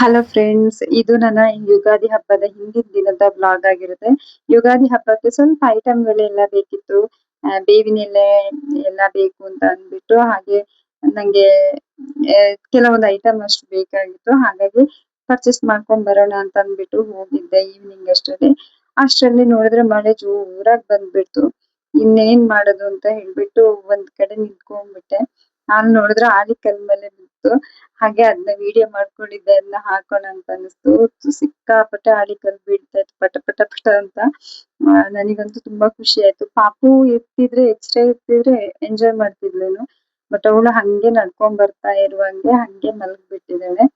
Hello friends, ಇದು ನನ್ನ ಯುಗಾದಿ ಹಬ್ಬದ ಹಿಂದಿನ ದಿನದ ಬ್ಲಾಗ್ ಆಗಿರುತ್ತೆ. ಯುಗಾದಿ ಹಬ್ಬಕ್ಕೆ ಸ್ವಲ್ಪ ಐಟಮ್ಗಳೆಲ್ಲ ಬೇಕಿತ್ತು. ಬೇವಿನ ಎಲೆ ಎಲ್ಲ ಬೇಕು ಅಂತ ಅಂದ್ಬಿಟ್ಟು, ಹಾಗೆ ನಂಗೆ ಕೆಲವೊಂದು ಐಟಮ್ ಅಷ್ಟು ಬೇಕಾಗಿತ್ತು. ಹಾಗಾಗಿ ಪರ್ಚೇಸ್ ಮಾಡ್ಕೊಂಡ್ ಬರೋಣ ಅಂತ ಅಂದ್ಬಿಟ್ಟು ಹೋಗಿದ್ದೆ ಈವ್ನಿಂಗ್ ಅಷ್ಟರಲ್ಲಿ. ಅಷ್ಟರಲ್ಲಿ ನೋಡಿದ್ರೆ ಮಳೆ ಜೋರಾಗಿ ಬಂದ್ಬಿಡ್ತು. ಇನ್ನೇನ್ ಮಾಡೋದು ಅಂತ ಹೇಳ್ಬಿಟ್ಟು ಒಂದ್ ಕಡೆ ನಿಂತ್ಕೊಂಡ್ಬಿಟ್ಟೆ. ನಾನ್ ನೋಡಿದ್ರೆ ಆಲಿಕಲ್ ಮೇಲೆ ಬಿತ್ತು. ಹಾಗೆ ಅದನ್ನ ವಿಡಿಯೋ ಮಾಡ್ಕೊಂಡಿದ್ದೆ, ಅದನ್ನ ಹಾಕೋಣ ಅಂತ ಅನಿಸ್ತು. ಸಿಕ್ಕಾಪಟ್ಟೆ ಆಲಿಕಲ್ ಬೀಳ್ತಾ ಇತ್ತು ಪಟ ಪಟ ಪಟ ಅಂತ. ನನಗಂತೂ ತುಂಬಾ ಖುಷಿ ಆಯ್ತು. ಪಾಪು ಎಕ್ಸ್ಟ್ರಾ ಎತ್ತಿದ್ರೆ ಎಂಜಾಯ್ ಮಾಡ್ತಿದ್ಲೇನು. ಬಟ್ ಅವಳು ಹಂಗೆ ನಡ್ಕೊಂಡ್ ಬರ್ತಾ ಇರುವಂಗೆ ಹಂಗೆ ಮಲಗ್ಬಿಟ್ಟಿದ್ದಾಳೆ.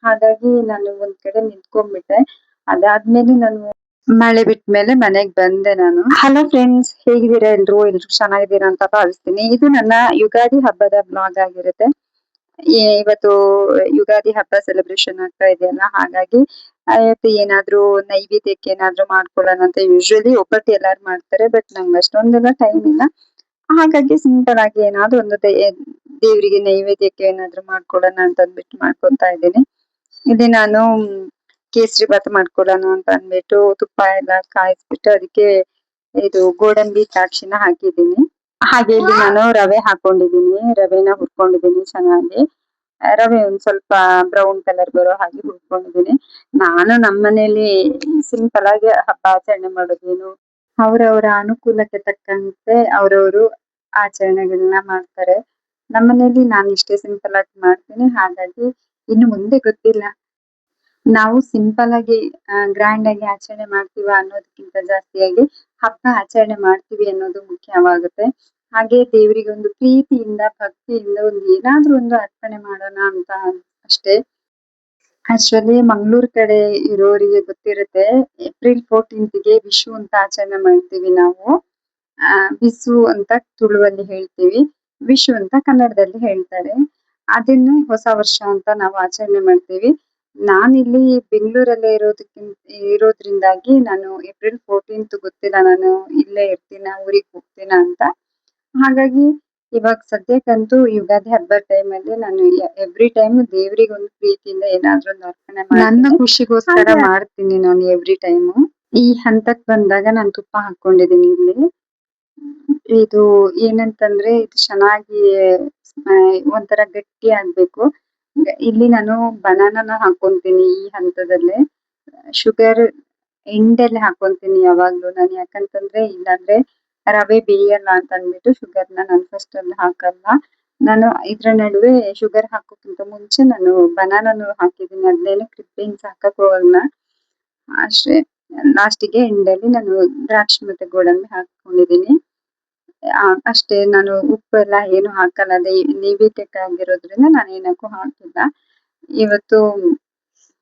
ಹಾಗಾಗಿ ನಾನು ಒಂದ್ ಕಡೆ ನಿಂತ್ಕೊಂಡ್ಬಿಟ್ಟೆ. ಅದಾದ್ಮೇಲೆ ನಾನು ಮಳೆ ಬಿಟ್ಮೇಲೆ ಮನೆಗ್ ಬಂದೆ ನಾನು. ಹಲೋ ಫ್ರೆಂಡ್ಸ್, ಹೇಗಿದ್ದೀರಾ ಎಲ್ರು ಚೆನ್ನಾಗಿದ್ದೀರಾ ಅಂತ ಭಾವಿಸ್ತೀನಿ. ಇದು ನನ್ನ ಯುಗಾದಿ ಹಬ್ಬದ ಬ್ಲಾಗ್ ಆಗಿರುತ್ತೆ. ಇವತ್ತು ಯುಗಾದಿ ಹಬ್ಬ ಸೆಲೆಬ್ರೇಷನ್ ಆಗ್ತಾ ಇದೆಯಲ್ಲ, ಹಾಗಾಗಿ ಇವತ್ತು ಏನಾದ್ರೂ ನೈವೇದ್ಯಕ್ಕೆ ಏನಾದ್ರೂ ಮಾಡ್ಕೊಳ್ಳೋಣ ಅಂತ. ಯೂಶುವಲಿ ಒಬ್ಬಟ್ಟು ಎಲ್ಲಾರು ಮಾಡ್ತಾರೆ, ಬಟ್ ನಂಗೆ ಅಷ್ಟೊಂದೆಲ್ಲ ಟೈಮ್ ಇಲ್ಲ. ಹಾಗಾಗಿ ಸಿಂಪಲ್ ಆಗಿ ಏನಾದ್ರು ಒಂದು ದೇವರಿಗೆ ನೈವೇದ್ಯಕ್ಕೆ ಏನಾದ್ರೂ ಮಾಡ್ಕೊಳ್ಳೋಣ ಅಂತ ಅಂದ್ಬಿಟ್ಟು ಮಾಡ್ಕೊಂತಾ ಇದ್ದೀನಿ. ಇಲ್ಲಿ ನಾನು ಕೇಸರಿ ಬಾತ್ ಮಾಡ್ಕೊಳ್ಳೋಣ ಅಂತ ಅಂದ್ಬಿಟ್ಟು ತುಪ್ಪ ಎಲ್ಲ ಕಾಯಿಸ್ಬಿಟ್ಟು ಅದಕ್ಕೆ ಇದು ಗೋಡಂಬಿ ದ್ರಾಕ್ಷಿನ ಹಾಕಿದ್ದೀನಿ. ಹಾಗೆ ಇಲ್ಲಿ ನಾನು ರವೆ ಹಾಕೊಂಡಿದ್ದೀನಿ, ರವೆನ ಹುರ್ಕೊಂಡಿದ್ದೀನಿ ಚೆನ್ನಾಗಿ. ರವೆ ಒಂದ್ ಸ್ವಲ್ಪ ಬ್ರೌನ್ ಕಲರ್ ಬರೋ ಹಾಗೆ ಹುರ್ಕೊಂಡಿದ್ದೀನಿ. ನಾನು ನಮ್ಮನೇಲಿ ಸಿಂಪಲ್ ಆಗಿ ಹಬ್ಬ ಆಚರಣೆ ಮಾಡೋದೇನು, ಅವರವರ ಅನುಕೂಲಕ್ಕೆ ತಕ್ಕಂತೆ ಅವರವರು ಆಚರಣೆಗಳನ್ನ ಮಾಡ್ತಾರೆ. ನಮ್ಮನೇಲಿ ನಾನು ಇಷ್ಟೇ ಸಿಂಪಲ್ ಆಗಿ ಮಾಡ್ತೀನಿ. ಹಾಗಾಗಿ ಇನ್ನು ಮುಂದೆ ಗೊತ್ತಿಲ್ಲ, ನಾವು ಸಿಂಪಲ್ ಆಗಿ ಗ್ರ್ಯಾಂಡ್ ಆಗಿ ಆಚರಣೆ ಮಾಡ್ತೀವ ಅನ್ನೋದಕ್ಕಿಂತ ಜಾಸ್ತಿಯಾಗಿ ಹಬ್ಬ ಆಚರಣೆ ಮಾಡ್ತೀವಿ ಅನ್ನೋದು ಮುಖ್ಯವಾಗುತ್ತೆ. ಹಾಗೆ ದೇವರಿಗೆ ಒಂದು ಪ್ರೀತಿಯಿಂದ ಭಕ್ತಿಯಿಂದ ಒಂದು ಏನಾದ್ರೂ ಒಂದು ಅರ್ಪಣೆ ಮಾಡೋಣ ಅಂತ ಅಷ್ಟೇ. ಅಷ್ಟರಲ್ಲಿ ಮಂಗ್ಳೂರ್ ಕಡೆ ಇರೋರಿಗೆ ಗೊತ್ತಿರುತ್ತೆ, ಏಪ್ರಿಲ್ 14ಗೆ ವಿಶು ಅಂತ ಆಚರಣೆ ಮಾಡ್ತೀವಿ ನಾವು. ಬಿಸು ಅಂತ ತುಳುವಲ್ಲಿ ಹೇಳ್ತೀವಿ, ವಿಶು ಅಂತ ಕನ್ನಡದಲ್ಲಿ ಹೇಳ್ತಾರೆ. ಅದನ್ನೇ ಹೊಸ ವರ್ಷ ಅಂತ ನಾವು ಆಚರಣೆ ಮಾಡ್ತೀವಿ. ನಾನಿಲ್ಲಿ ಬೆಂಗಳೂರಲ್ಲೇ ಇರೋದ್ರಿಂದಾಗಿ ನಾನು ಏಪ್ರಿಲ್ 14th ಗೊತ್ತಿಲ್ಲ, ನಾನು ಇಲ್ಲೇ ಇರ್ತೀನ ಊರಿಗೆ ಹೋಗ್ತೀನ ಅಂತ. ಹಾಗಾಗಿ ಇವಾಗ ಸದ್ಯಕ್ಕಂತೂ ಯುಗಾದಿ ಹಬ್ಬದ ಟೈಮಲ್ಲಿ ನಾನು ಎವ್ರಿ ಟೈಮ್ ದೇವ್ರಿಗೆ ಒಂದು ಪ್ರೀತಿಯಿಂದ ಏನಾದ್ರೂ ಒಂದು ಅರ್ಪಣೆ ನನ್ನ ಖುಷಿಗೋಸ್ಕರ ಮಾಡ್ತೀನಿ ನಾನು ಎವ್ರಿ ಟೈಮು. ಈ ಹಂತಕ್ ಬಂದಾಗ ನಾನು ತುಪ್ಪ ಹಾಕೊಂಡಿದೀನಿ ಇಲ್ಲಿ. ಇದು ಏನಂತಂದ್ರೆ ಇದು ಚೆನ್ನಾಗಿ ಒಂಥರ ಗಟ್ಟಿ ಆಗ್ಬೇಕು. ಇಲ್ಲಿ ನಾನು ಬನಾನಾನ ಹಾಕೊಂತೀನಿ ಈ ಹಂತದಲ್ಲಿ. ಶುಗರ್ ಎಂಡಲ್ಲಿ ಹಾಕೊಂತೀನಿ ಯಾವಾಗ್ಲೂ ನಾನು, ಯಾಕಂತಂದ್ರೆ ಇಲ್ಲಾಂದ್ರೆ ರವೆ ಬೇಯಲ್ಲ ಅಂತ ಅಂದ್ಬಿಟ್ಟು ಶುಗರ್ನ ನಾನು ಫಸ್ಟ್ ಅಲ್ಲಿ ಹಾಕಲ್ಲ. ನಾನು ಇದ್ರ ನಡುವೆ ಶುಗರ್ ಹಾಕೋಕ್ಕಿಂತ ಮುಂಚೆ ನಾನು ಬನಾನಾನು ಹಾಕಿದೀನಿ, ಅದ್ನೇನು ಕ್ಲಿಪ್ಪಿಂಗ್ಸ್ ಹಾಕಕ್ ಹೋಗಲ್ಲ ಅಷ್ಟೇ. ಲಾಸ್ಟಿಗೆ ಎಂಡಲ್ಲಿ ನಾನು ದ್ರಾಕ್ಷಿ ಮತ್ತೆ ಗೋಡಂಬಿ ಹಾಕೊಂಡಿದೀನಿ ಅಷ್ಟೇ. ನಾನು ಉಪ್ಪೆಲ್ಲ ಏನು ಹಾಕಲ್ಲ, ಅದೇ ನೈವೇದ್ಯಕ್ಕಾಗಿರೋದ್ರಿಂದ ನಾನು ಏನಕ್ಕೂ ಹಾಕಿಲ್ಲ. ಇವತ್ತು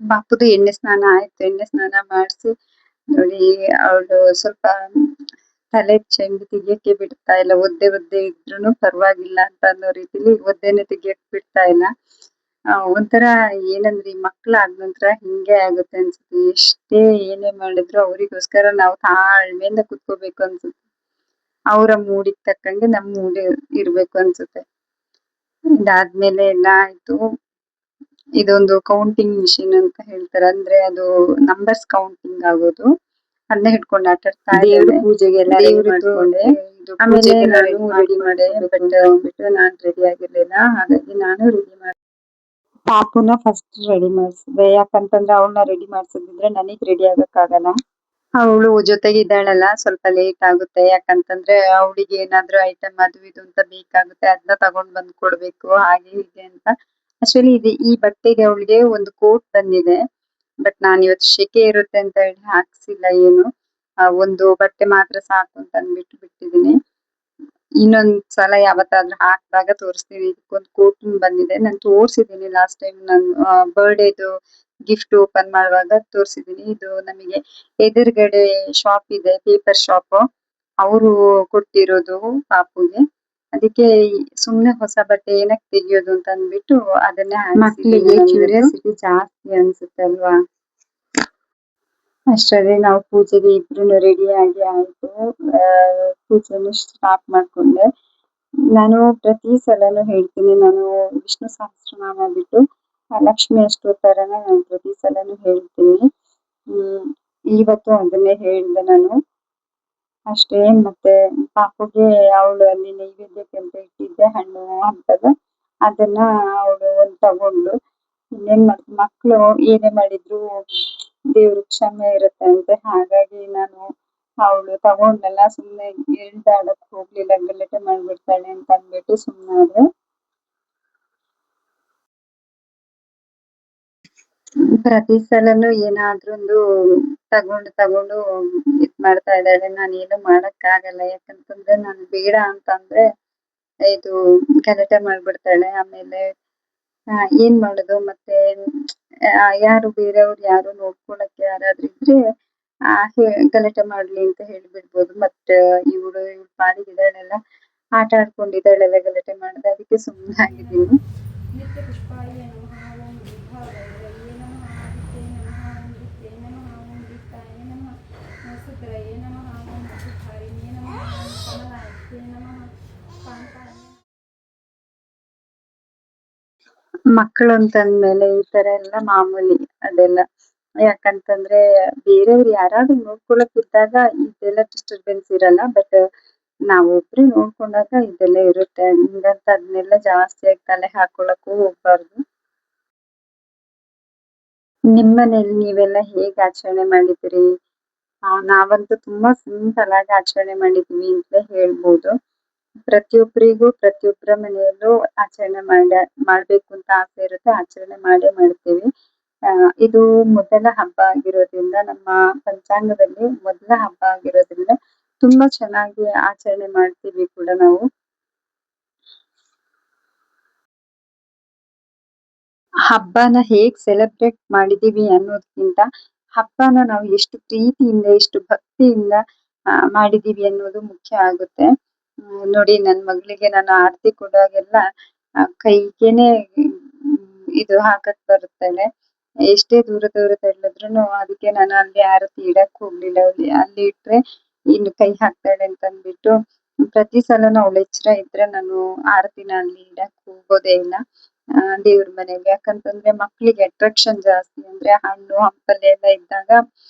ಬಾಪುದು ಎಣ್ಣೆ ಸ್ನಾನ ಆಯ್ತು. ಎಣ್ಣೆ ಸ್ನಾನ ಮಾಡಿಸಿ ನೋಡಿ, ಅವಳು ಸ್ವಲ್ಪ ತಲೆ ಚೆಂಡು ತೆಗಿಯಕ್ಕೆ ಬಿಡ್ತಾ ಇಲ್ಲ. ಒದ್ದೆ ಇದ್ರೂನು ಪರವಾಗಿಲ್ಲ ಅಂತ ಅನ್ನೋ ರೀತಿಲಿ ಒದ್ದೆನೆ ತೆಗಿಯಕ್ ಬಿಡ್ತಾ ಇಲ್ಲ. ಒಂಥರ ಏನಂದ್ರೆ ಈ ಮಕ್ಳಾದ ನಂತರ ಹಿಂಗೆ ಆಗುತ್ತೆ ಅನ್ಸುತ್ತೆ. ಎಷ್ಟೇ ಏನೇ ಮಾಡಿದ್ರು ಅವರಿಗೋಸ್ಕರ ನಾವು ತಾಳ್ಮೆಯಿಂದ ಕುತ್ಕೋಬೇಕು ಅನ್ಸುತ್ತೆ. ಅವರ ಮೂಡಿಗೆ ತಕ್ಕಂಗೆ ನಮ್ ಮೂಡ್ ಇರ್ಬೇಕು ಅನ್ಸುತ್ತೆ. ಇದಾದ್ಮೇಲೆ ಎಲ್ಲ ಆಯ್ತು. ಇದೊಂದು ಕೌಂಟಿಂಗ್ ಮಿಷಿನ್ ಅಂತ ಹೇಳ್ತಾರೆ, ಅಂದ್ರೆ ಅದು ನಂಬರ್ಸ್ ಕೌಂಟಿಂಗ್ ಆಗೋದು. ಅದನ್ನ ಹಿಡ್ಕೊಂಡು ಆಟಾಡ್ತಾ ದೇವ್ರ ಪೂಜೆಗೆಲ್ಲ ರೆಡಿ ಮಾಡ್ಕೊಂಡೆ. ಆಮೇಲೆ ನಾನು ರೆಡಿ ಮಾಡಿ ಬಿಟ್ಟು ನಾನ್ ರೆಡಿ ಆಗಿರ್ಲಿಲ್ಲ, ಹಾಗಾಗಿ ನಾನು ರೆಡಿ ಮಾಡಿ ಪಾಪುನ ಫಸ್ಟ್ ರೆಡಿ ಮಾಡ್ಸಿದೆ. ಯಾಕಂತಂದ್ರೆ ಅವಳನ್ನ ರೆಡಿ ಮಾಡ್ಸಿದ್ರೆ ನನಗ್ ರೆಡಿ ಆಗಕ್ಕಾಗಲ್ಲ. ಅವಳು ಜೊತೆಗೆ ಇದ್ದಾಳಲ್ಲ, ಸ್ವಲ್ಪ ಲೇಟ್ ಆಗುತ್ತೆ. ಯಾಕಂತಂದ್ರೆ ಅವಳಿಗೆ ಏನಾದ್ರೂ ಐಟಮ್ ಅದು ಇದು ಅಂತ ಬೇಕಾಗುತ್ತೆ, ಅದನ್ನ ತಗೊಂಡ್ ಬಂದ್ ಕೊಡ್ಬೇಕು ಹಾಗೆ ಹೀಗೆ ಅಂತ. ಆಕ್ಚುಲಿ ಈ ಬಟ್ಟೆಗೆ ಅವಳಿಗೆ ಒಂದು ಕೋಟ್ ಬಂದಿದೆ, ಬಟ್ ನಾನ್ ಇವತ್ತು ಶೆಕೆ ಇರುತ್ತೆ ಅಂತ ಹೇಳಿ ಹಾಕ್ಸಿಲ್ಲ ಏನು. ಒಂದು ಬಟ್ಟೆ ಮಾತ್ರ ಸಾಕು ಅಂತ ಅಂದ್ಬಿಟ್ಟು ಬಿಟ್ಟಿದೀನಿ. ಇನ್ನೊಂದ್ಸಲ ಯಾವತ್ತಾದ್ರೂ ಹಾಕಿದಾಗ ತೋರಿಸ್ತೀನಿ. ಇದಕ್ಕೊಂದು ಕೋಟ್ ಬಂದಿದೆ, ನಾನು ತೋರ್ಸಿದೀನಿ ಲಾಸ್ಟ್ ಟೈಮ್ ನಾನು ಬರ್ಡೇದು ಗಿಫ್ಟ್ ಓಪನ್ ಮಾಡುವಾಗ ತೋರ್ಸಿದೀನಿ. ಇದು ನಮಗೆ ಎದುರುಗಡೆ ಶಾಪ್ ಇದೆ, ಪೇಪರ್ ಶಾಪ್, ಅವರು ಕೊಟ್ಟಿರೋದು ಪಾಪುಗೆ. ಅದಕ್ಕೆ ಸುಮ್ನೆ ಹೊಸ ಬಟ್ಟೆ ಏನಕ್ಕೆ ತೆಗಿಯೋದು ಅಂತ ಅಂದ್ಬಿಟ್ಟು ಅದನ್ನೇ ಮಕ್ಕಳಿಗೆ ಕ್ಯೂರಿಯಾಸಿಟಿ ಜಾಸ್ತಿ ಅನ್ಸುತ್ತೆ ಅಲ್ವಾ. ಅಷ್ಟರಲ್ಲಿ ನಾವು ಪೂಜೆಗೆ ಇಬ್ರು ರೆಡಿ ಆಗಿ ಆಯ್ತು. ಪೂಜೆನ ಸ್ಟಾರ್ಟ್ ಮಾಡ್ಕೊಂಡೆ. ನಾನು ಪ್ರತಿ ಸಲನು ಹೇಳ್ತೀನಿ, ನಾನು ವಿಷ್ಣು ಸಹಸ್ರನಾಮ ಬಿಟ್ಟು ಲಕ್ಷ್ಮಿ ಅಷ್ಟೋತ್ತರನ ನಾನು ಪ್ರತಿ ಸಲನೂ ಹೇಳ್ತೀನಿ. ಹ್ಮ್ ಇವತ್ತು ಅದನ್ನೇ ಹೇಳ್ದೆ ನಾನು. ಅಷ್ಟೇ ಮತ್ತೆ ಪಾಪುಗೆ ಅವಳು ಅಲ್ಲಿ ನೈವೇದ್ಯಕ್ಕೆ ಅಂತ ಇಟ್ಟಿದ್ದೆ ಹಣ್ಣು ಹಂಪಲು ಅದನ್ನ ಅವಳು ಒಂದ್ ತಗೊಂಡ್ಳು. ಇನ್ನೇನ್ ಮಕ್ಳು ಏನೇ ಮಾಡಿದ್ರು ದೇವ್ರ ಕ್ಷಮೆ ಇರುತ್ತೆ ಅಂತೆ. ಹಾಗಾಗಿ ನಾನು ಅವಳು ತಗೊಂಡ್ಲಲ್ಲ ಸುಮ್ನೆ ಎಳ್ದಾಡಕ್ ಹೋಗ್ಲಿಲ್ಲ, ಗಲಾಟೆ ಮಾಡ್ಬಿಡ್ತಾಳೆ ಅಂತ ಅಂದ್ಬಿಟ್ಟು ಸುಮ್ನಾದೆ. ಪ್ರತಿ ಸಲನು ಏನಾದ್ರೊಂದು ತಗೊಂಡು ಇದ್ ಮಾಡ್ತಾ ಇದ್ದಾಳೆ. ನಾನೇನು ಮಾಡಕ್ಕಾಗಲ್ಲ. ಯಾಕಂತಂದ್ರೆ ನಾನು ಬೇಡ ಅಂತಂದ್ರೆ ಇದು ಗಲಾಟೆ ಮಾಡ್ಬಿಡ್ತಾಳೆ. ಆಮೇಲೆ ಏನ್ ಮಾಡೋದು ಮತ್ತೆ ಯಾರು ಬೇರೆಯವ್ರು ಯಾರು ನೋಡ್ಕೊಳಕ್ಕೆ ಯಾರಾದ್ರೂ ಇದ್ರೆ ಗಲಾಟೆ ಮಾಡ್ಲಿ ಅಂತ ಹೇಳ್ಬಿಡ್ಬೋದು. ಬಟ್ ಇವ್ಳು ಪಾಡಿಗಿದ್ದಾಳೆಲ್ಲ, ಆಟ ಆಡ್ಕೊಂಡಿದ್ದಾಳೆಲ್ಲ, ಗಲಾಟೆ ಮಾಡದೆ. ಅದಕ್ಕೆ ಸುಮ್ನಾಗಿದ್ದೀನಿ. ನಿತ್ಯ ಪುಷ್ಪಾಯ ನಮಃ ಓಂ ವಿಭಾವೈರವೇ ನಮಃ ಆದಿತ್ಯೈ ನಮಃ ಓಂ ನಿತ್ಯೈ ನಮಃ ಓಂ ದೀಪ್ತಾಯ ನಮಃ ಸುತ್ರಯೇ ನಮಃ ಓಂ ಸುಧಾರಿಣ್ಯೇ ನಮಃ ಓಂ ಕಮಲಾಯತ್ಯೈ ನಮಃ ಕಾಂತಾಯ. ಮಕ್ಕಳು ಅಂತಂದ್ಮೇಲೆ ಈ ತರ ಎಲ್ಲ ಮಾಮೂಲಿ ಅದೆಲ್ಲ. ಯಾಕಂತಂದ್ರೆ ಬೇರೆಯವ್ರು ಯಾರಾದ್ರೂ ನೋಡ್ಕೊಳಕ್ ಇದ್ದಾಗ ಇದೆಲ್ಲ ಡಿಸ್ಟರ್ಬೆನ್ಸ್ ಇರಲ್ಲ. ಬಟ್ ನಾವೊಬ್ರು ನೋಡ್ಕೊಂಡಾಗ ಇದೆಲ್ಲ ಇರುತ್ತೆ. ಹಂಗಂತ ಅದನ್ನೆಲ್ಲ ಜಾಸ್ತಿಯಾಗಿ ತಲೆ ಹಾಕೊಳಕ್ಕೂ ಹೋಗ್ಬಾರ್ದು. ನಿಮ್ಮನೇಲಿ ನೀವೆಲ್ಲ ಹೇಗ್ ಆಚರಣೆ ಮಾಡಿದ್ರಿ? ನಾವಂತೂ ತುಂಬಾ ಸಿಂಪಲ್ ಆಗಿ ಆಚರಣೆ ಮಾಡಿದ್ವಿ ಅಂತಲೇ ಹೇಳ್ಬೋದು. ಪ್ರತಿಯೊಬ್ಬರ ಮನೆಯಲ್ಲೂ ಆಚರಣೆ ಮಾಡ್ಬೇಕು ಅಂತ ಆಸೆ ಇರುತ್ತೆ. ಆಚರಣೆ ಮಾಡೇ ಮಾಡ್ತೀವಿ. ಇದು ಮೊದಲ ಹಬ್ಬ ಆಗಿರೋದ್ರಿಂದ, ನಮ್ಮ ಪಂಚಾಂಗದಲ್ಲಿ ಮೊದಲ ಹಬ್ಬ ಆಗಿರೋದ್ರಿಂದ ತುಂಬಾ ಚೆನ್ನಾಗಿ ಆಚರಣೆ ಮಾಡ್ತೀವಿ ಕೂಡ ನಾವು. ಹಬ್ಬನ ಹೇಗ್ ಸೆಲೆಬ್ರೇಟ್ ಮಾಡಿದೀವಿ ಅನ್ನೋದ್ಕಿಂತ ಹಬ್ಬನ ನಾವು ಎಷ್ಟು ಪ್ರೀತಿಯಿಂದ ಎಷ್ಟು ಭಕ್ತಿಯಿಂದ ಮಾಡಿದೀವಿ ಅನ್ನೋದು ಮುಖ್ಯ ಆಗುತ್ತೆ. ನೋಡಿ, ನನ್ ಮಗಳಿಗೆ ನಾನು ಆರತಿ ಕೊಡುವಾಗೆಲ್ಲ ಕೈಗೇನೆ ಇದು ಹಾಕಕ್ ಬರುತ್ತಾಳೆ. ಎಷ್ಟೇ ದೂರದಲ್ಲಿದ್ರುನು ಅದಕ್ಕೆ ನಾನು ಅಲ್ಲಿ ಆರತಿ ಇಡಕ್ ಹೋಗ್ಲಿಲ್ಲ. ಅಲ್ಲಿ ಇಟ್ರೆ ಇನ್ನು ಕೈ ಹಾಕ್ತಾಳೆ ಅಂತ ಅಂದ್ಬಿಟ್ಟು ಪ್ರತಿ ಸಲನು ಅವಳು ಎಚ್ಚರ ಇದ್ರೆ ನಾನು ಆರತಿನ ಅಲ್ಲಿ ಇಡಕ್ ಹೋಗೋದೇ ಇಲ್ಲ ದೇವ್ರ ಮನೆಗೆ. ಯಾಕಂತಂದ್ರೆ ಮಕ್ಳಿಗೆ ಅಟ್ರಾಕ್ಷನ್ ಜಾಸ್ತಿ. ಅಂದ್ರೆ ಹಣ್ಣು ಹಂಪಲು ಎಲ್ಲ ಇದ್ದಾಗ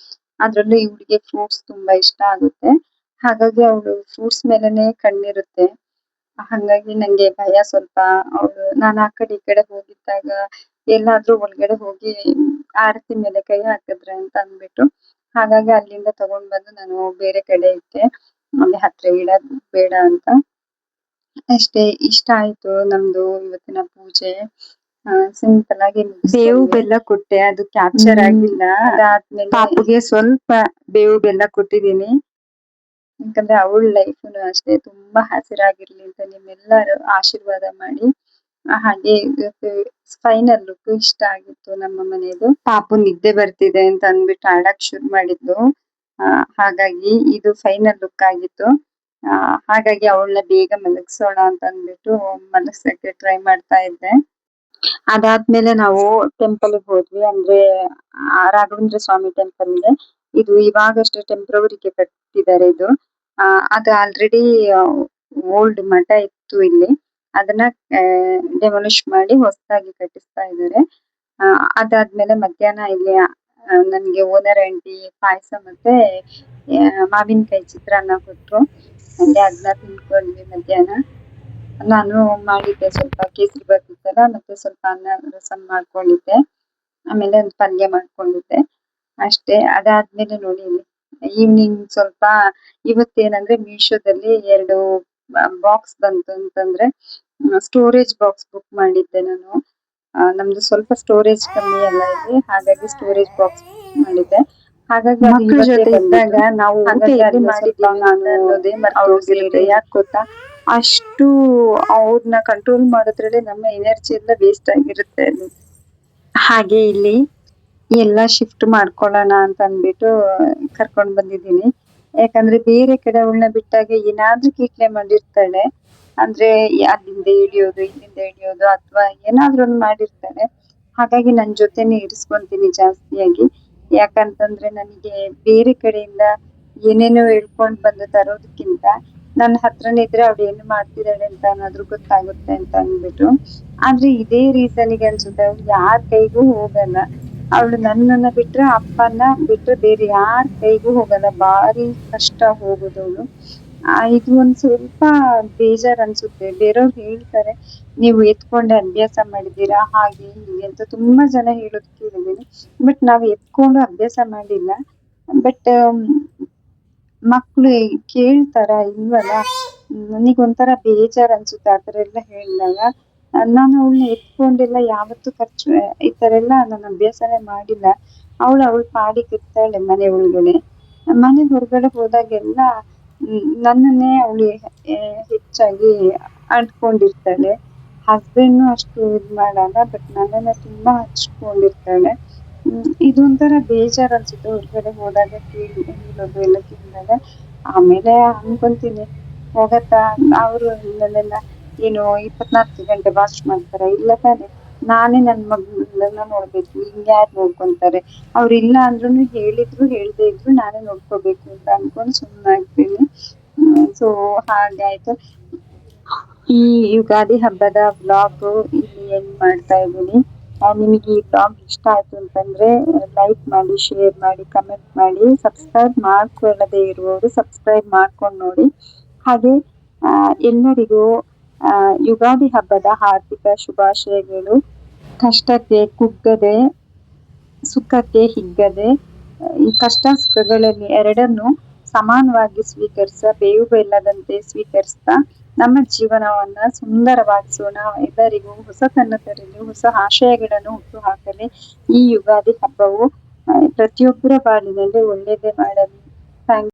ಅದ್ರಲ್ಲೂ ಇವ್ಳಿಗೆ ಫ್ರೂಟ್ಸ್ ತುಂಬಾ ಇಷ್ಟ ಆಗುತ್ತೆ. ಹಾಗಾಗಿ ಅವಳು ಫ್ರೂಟ್ಸ್ ಮೇಲೆನೆ ಕಣ್ಣಿರುತ್ತೆ. ಹಂಗಾಗಿ ನಂಗೆ ಭಯ ಸ್ವಲ್ಪ. ನಾನು ಆ ಕಡೆ ಈ ಕಡೆ ಹೋಗಿದ್ದಾಗ ಎಲ್ಲಾದ್ರೂ ಒಳಗಡೆ ಹೋಗಿ ಆರತಿ ಮೇಲೆ ಕೈ ಹಾಕಿದ್ರೆ ಅಂತ ಅಂದ್ಬಿಟ್ಟು ಹಾಗಾಗಿ ಅಲ್ಲಿಂದ ತಗೊಂಡ್ ಬಂದು ನಾನು ಬೇರೆ ಕಡೆ ಇಟ್ಟೆ. ಅಲ್ಲಿ ಹತ್ರ ಇಡೋದ್ ಬೇಡ ಅಂತ. ಅಷ್ಟೇ. ಇಷ್ಟ ಆಯ್ತು ನಮ್ದು ಇವತ್ತಿನ ಪೂಜೆ. ಸಿಂಪಲ್ ಆಗಿ ಬೇವು ಬೆಲ್ಲ ಕೊಟ್ಟೆ, ಅದು ಕ್ಯಾಪ್ಚರ್ ಆಗಿಲ್ಲ. ಅದಾದ್ಮೇಲೆ ಪಾಪುಗೆ ಸ್ವಲ್ಪ ಬೇವು ಬೆಲ್ಲ ಕೊಟ್ಟಿದೀನಿ. ಯಾಕಂದ್ರೆ ಅವಳ ಲೈಫ್ನು ಅಷ್ಟೇ ತುಂಬಾ ಹಸಿರಾಗಿರ್ಲಿ ಅಂತ ನಿಮ್ಮೆಲ್ಲರೂ ಆಶೀರ್ವಾದ ಮಾಡಿ. ಹಾಗೆ ಫೈನಲ್ ಲುಕ್ ಇಷ್ಟ ಆಗಿತ್ತು ನಮ್ಮ ಮನೆಯದು. ಪಾಪು ನಿದ್ದೆ ಬರ್ತಿದೆ ಅಂತ ಅಂದ್ಬಿಟ್ಟು ಆಡಕ್ ಶುರು ಮಾಡಿದ್ಲು. ಹಾಗಾಗಿ ಇದು ಫೈನಲ್ ಲುಕ್ ಆಗಿತ್ತು. ಹಾಗಾಗಿ ಅವಳನ್ನ ಬೇಗ ಮಲಗ್ಸೋಣ ಅಂತ ಅಂದ್ಬಿಟ್ಟು ಮಲಗ್ಸಕ್ಕೆ ಟ್ರೈ ಮಾಡ್ತಾ ಇದ್ದೆ. ಅದಾದ್ಮೇಲೆ ನಾವು ಟೆಂಪಲ್ಗೆ ಹೋದ್ವಿ. ಅಂದ್ರೆ ರಾಘವೇಂದ್ರ ಸ್ವಾಮಿ ಟೆಂಪಲ್ಗೆ. ಇದು ಇವಾಗಷ್ಟೇ ಟೆಂಪ್ರವರಿಗೆ ಕಟ್ಟಿದ್ದಾರೆ ಇದು. ಅದು ಆಲ್ರೆಡಿ ಓಲ್ಡ್ ಮಠ ಇತ್ತು ಇಲ್ಲಿ. ಅದನ್ನ ಡೆಮಾಲಿಷ್ ಮಾಡಿ ಹೊಸದಾಗಿ ಕಟ್ಟಿಸ್ತಾ ಇದ್ದಾರೆ. ಅದಾದ್ಮೇಲೆ ಮಧ್ಯಾಹ್ನ ಇಲ್ಲಿ ನನ್ಗೆ ಓನರ್ ಆಂಟಿ ಪಾಯಸ ಮತ್ತೆ ಮಾವಿನಕಾಯಿ ಚಿತ್ರಾನ್ನ ಕೊಟ್ರು. ಹಂಗೆ ಅದನ್ನ ತಿನ್ಕೊಂಡ್ವಿ ಮಧ್ಯಾಹ್ನ. ನಾನು ಮಾಡಿದ್ದೆ ಸ್ವಲ್ಪ ಕೇಸರಿ ಬಾತ್ ಇತ್ತಲ್ಲ, ಮತ್ತೆ ಸ್ವಲ್ಪ ಅನ್ನ ರಸಂ ಮಾಡ್ಕೊಂಡಿದ್ದೆ. ಆಮೇಲೆ ಒಂದು ಪಲ್ಯ ಮಾಡ್ಕೊಂಡಿದ್ದೆ ಅಷ್ಟೇ. ಅದಾದ್ಮೇಲೆ ನೋಡಿ ಈವ್ನಿಂಗ್ ಸ್ವಲ್ಪ ಇವತ್ತೇನಂದ್ರೆ ಮೀಶೋದಲ್ಲಿ 2 ಬಾಕ್ಸ್ ಬಂತು ಅಂತಂದ್ರೆ ಸ್ಟೋರೇಜ್ ಬಾಕ್ಸ್ ಬುಕ್ ಮಾಡಿದ್ದೆ ನಾನು. ನಮ್ದು ಸ್ವಲ್ಪ ಸ್ಟೋರೇಜ್ ಕಮ್ಮಿ ಎಲ್ಲ ಇದೆ. ಹಾಗಾಗಿ ಸ್ಟೋರೇಜ್ ಬಾಕ್ಸ್ ಮಾಡಿದ್ದೆ. ಹಾಗಾಗಿ ಮಕ್ಕಳ ಜೊತೆ ಇದ್ದಾಗ ನಾವು ಊಟ ಎಲ್ಲಿ ಮಾಡಿದ್ದೀವಿ ಅನ್ನೋದೇ ಮರ್ತೋಗಿರುತ್ತೆ. ಯಾಕೆ ಗೊತ್ತಾ, ಅಷ್ಟು ಅವ್ರನ್ನ ಕಂಟ್ರೋಲ್ ಮಾಡೋದ್ರಲ್ಲಿ ನಮ್ಮ ಎನರ್ಜಿ ಎಲ್ಲ ವೇಸ್ಟ್ ಆಗಿರುತ್ತೆ ಅಲ್ಲಿ. ಹಾಗೆ ಇಲ್ಲಿ ಎಲ್ಲ ಶಿಫ್ಟ್ ಮಾಡ್ಕೊಳ್ಳೋಣ ಅಂತ ಅಂದ್ಬಿಟ್ಟು ಕರ್ಕೊಂಡ್ ಬಂದಿದ್ದೀನಿ. ಯಾಕಂದ್ರೆ ಬೇರೆ ಕಡೆ ಅವಳನ್ನ ಬಿಟ್ಟಾಗ ಏನಾದ್ರೂ ಕೀಟ್ಲೆ ಮಾಡಿರ್ತಾಳೆ. ಅಂದ್ರೆ ಅಲ್ಲಿಂದ ಇಳಿಯೋದು ಅಥವಾ ಏನಾದ್ರೂ ಒಂದ್ ಮಾಡಿರ್ತಾಳೆ. ಹಾಗಾಗಿ ನನ್ ಜೊತೆನೆ ಇರಿಸ್ಕೊಂತೀನಿ ಜಾಸ್ತಿಯಾಗಿ. ಯಾಕಂತಂದ್ರೆ ನನಗೆ ಬೇರೆ ಕಡೆಯಿಂದ ಏನೇನೋ ಹೇಳ್ಕೊಂಡ್ ಬಂದು ತರೋದಕ್ಕಿಂತ ನನ್ನ ಹತ್ರನೇ ಇದ್ರೆ ಅವಳು ಏನು ಮಾಡ್ತಿದ್ದಾಳೆ ಅಂತ ಏನಾದ್ರು ಗೊತ್ತಾಗುತ್ತೆ ಅಂತ ಅಂದ್ಬಿಟ್ಟು. ಆದ್ರೆ ಇದೇ ರೀಸನ್ಗೆ ಅನ್ಸುತ್ತೆ ಅವ್ಳು ಯಾರ ಕೈಗೂ ಹೋಗಲ್ಲ. ಅವಳು ನನ್ನನ್ನ ಬಿಟ್ರೆ ಅಪ್ಪನ ಬಿಟ್ರೆ ಬೇರೆ ಯಾರ ಕೈಗೂ ಹೋಗಲ್ಲ. ಭಾರಿ ಕಷ್ಟ ಹೋಗೋದವಳು. ಇದು ಒಂದ್ ಸ್ವಲ್ಪ ಬೇಜಾರ್ ಅನ್ಸುತ್ತೆ. ಬೇರೆಯವ್ರು ಹೇಳ್ತಾರೆ ನೀವು ಎತ್ಕೊಂಡೆ ಅಭ್ಯಾಸ ಮಾಡಿದೀರಾ ಹಾಗೆ ಹೀಗೆ ಅಂತ ತುಂಬಾ ಜನ ಹೇಳೋದ್ ಕೇಳಿದೀನಿ. ಬಟ್ ನಾವ್ ಎತ್ಕೊಂಡು ಅಭ್ಯಾಸ ಮಾಡಿಲ್ಲ. ಬಟ್ ಮಕ್ಳು ಕೇಳ್ತಾರ ಇಲ್ವಲ್ಲ. ನನಗೊಂಥರ ಬೇಜಾರ್ ಅನ್ಸುತ್ತೆ ಆತರ ಎಲ್ಲ ಹೇಳಿದಾಗ. ನಾನು ಅವಳನ್ನ ಎತ್ಕೊಂಡೆಲ್ಲ ಯಾವತ್ತೂ ಈ ತರ ಎಲ್ಲ ನಾನು ಅಭ್ಯಾಸನೇ ಮಾಡಿಲ್ಲ. ಅವಳ ಪಾಡಿಗೆ ಇರ್ತಾಳೆ ಮನೆ ಒಳಗಡೆ. ಮನೆ ಹೊರಗಡೆ ಹೋದಾಗೆಲ್ಲ ನನ್ನನ್ನೇ ಅವಳು ಹೆಚ್ಚಾಗಿ ಅಂಟ್ಕೊಂಡಿರ್ತಾಳೆ. ಹಸ್ಬೆಂಡ್ನು ಅಷ್ಟು ಇದ್ ಮಾಡಲ್ಲ. ಬಟ್ ನನ್ನನ್ನ ತುಂಬಾ ಹಚ್ಕೊಂಡಿರ್ತಾಳೆ. ಇದೊಂಥರ ಬೇಜಾರ್ ಅನ್ಸುತ್ತೆ ಹೊರಗಡೆ ಹೋದಾಗ ಹೇಳೋದು ಎಲ್ಲ ಕೇಳಿದಾಗ. ಆಮೇಲೆ ಅನ್ಕೊಂತೀನಿ ಹೋಗತ್ತಾ ಅವರು ನನ್ನೆಲ್ಲ ಏನು 24 ಗಂಟೆ ವಾಚ್ ಮಾಡ್ತಾರ? ಇಲ್ಲ ತಾನೆ. ನಾನೇ ನನ್ ಮಗಳನ್ನ ನೋಡ್ಬೇಕು, ಇನ್ಯಾರ್ ನೋಡ್ಕೊಂತಾರೆ? ಅವ್ರು ಇಲ್ಲ ಅಂದ್ರೂನು ಹೇಳಿದ್ರು ಹೇಳ್ದೇ ಇದ್ರು ನಾನೇ ನೋಡ್ಕೋಬೇಕು ಅಂತ ಅನ್ಕೊಂಡು ಸುಮ್ನಾಗ್ತೀನಿ. ಸೊ ಹಾಗಾಯ್ತು. ಈ ಯುಗಾದಿ ಹಬ್ಬದ ವ್ಲಾಗ್ ಇಲ್ಲಿ ಎಂಡ್ ಮಾಡ್ತಾ ಇದ್ದೀನಿ. ನಿಮಗೆ ಈ ವ್ಲಾಗ್ ಇಷ್ಟ ಆಯ್ತು ಅಂತಂದ್ರೆ ಲೈಕ್ ಮಾಡಿ, ಶೇರ್ ಮಾಡಿ, ಕಮೆಂಟ್ ಮಾಡಿ. ಸಬ್ಸ್ಕ್ರೈಬ್ ಮಾಡ್ಕೊಳ್ಳದೆ ಇರುವವರು ಸಬ್ಸ್ಕ್ರೈಬ್ ಮಾಡ್ಕೊಂಡು ನೋಡಿ. ಹಾಗೆ ಎಲ್ಲರಿಗೂ ಯುಗಾದಿ ಹಬ್ಬದ ಹಾರ್ದಿಕ ಶುಭಾಶಯಗಳು. ಕಷ್ಟಕ್ಕೆ ಕುಗ್ಗದೆ, ಸುಖಕ್ಕೆ ಹಿಗ್ಗದೆ, ಈ ಕಷ್ಟ ಸುಖಗಳಲ್ಲಿ ಎರಡನ್ನು ಸಮಾನವಾಗಿ ಬೇವು ಬೆಲ್ಲದಂತೆ ಸ್ವೀಕರಿಸ್ತಾ ನಮ್ಮ ಜೀವನವನ್ನ ಸುಂದರವಾಗಿಸೋಣ. ಎಲ್ಲರಿಗೂ ಹೊಸತನ್ನು ತರಲಿ, ಹೊಸ ಆಶಯಗಳನ್ನು ಹುಟ್ಟು ಹಾಕಲಿ. ಈ ಯುಗಾದಿ ಹಬ್ಬವು ಪ್ರತಿಯೊಬ್ಬರ ಬಾಳಿನಲ್ಲಿ ಒಳ್ಳೇದೇ ಮಾಡಲಿ. ಥ್ಯಾಂಕ್